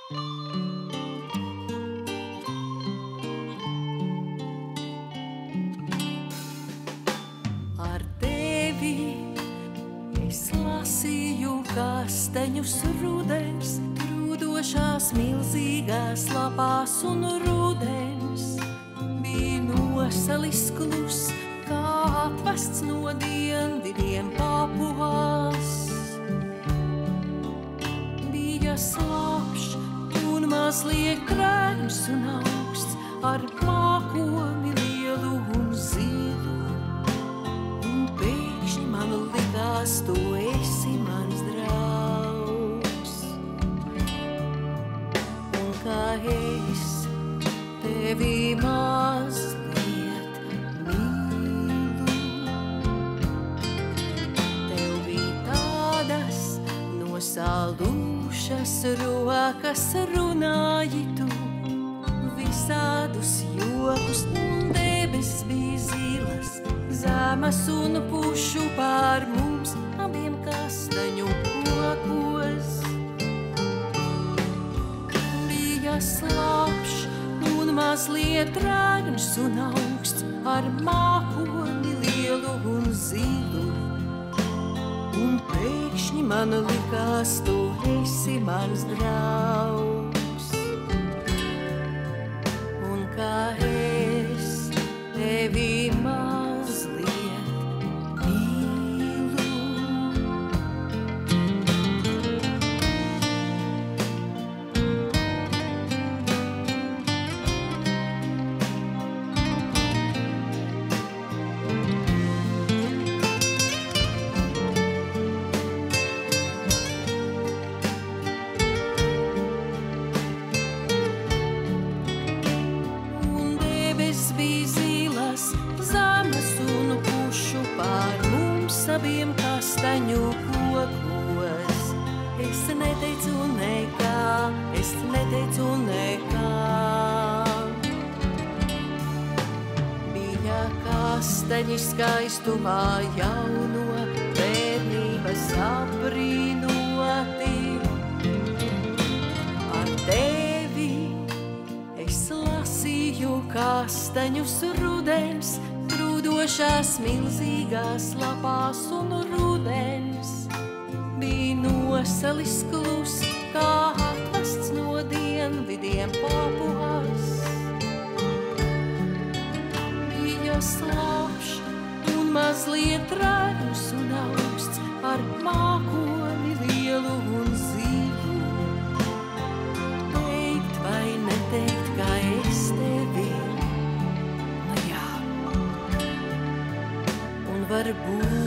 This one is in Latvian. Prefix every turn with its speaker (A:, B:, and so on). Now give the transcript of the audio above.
A: Ar tevi es lasīju kasteņus rudens, grūdošās milzīgās lapās un rudens. Bija nosalis klus, kā atvests no dienvidiem Papuās. Bija slapšs un mazliet krēms un augsts, ar mākoni lielu un zilu. Un pēkšņi man likās, tu esi mans draugs. Un kā es tevi mazliet mīlu, tev bija tādas nosaldušas rokas, runāji tu visādus jokus, un debes bija zilas, zemes un pušu pār mums abiem kastaņu kokos. Bija slapšs un mazliet rāgns un augsts, ar mākoni lielu un zilu. Un pēkšņi man likās, tu esi mans draugs. Un kā es tevi mazliet mīlu. Bija zilas, zemes un pušu pār mums abiem kastaņu kokos. Es neteicu nekā, es neteicu nekā. Bija kastaņi skaistumā jauno, bērnības apbrīnoti. Ar tevi es lasīju kastaņus rudens, grūdošās milzīgās lapās un rudens. Bija nosalis klus, kā atvests no dienvidiem Papuās. Bija slapšs un mazliet rāgns un augsts, ar mākoni lielu un zilu. Teikt vai neteikt, kā es tevi, nu jā, un varbūt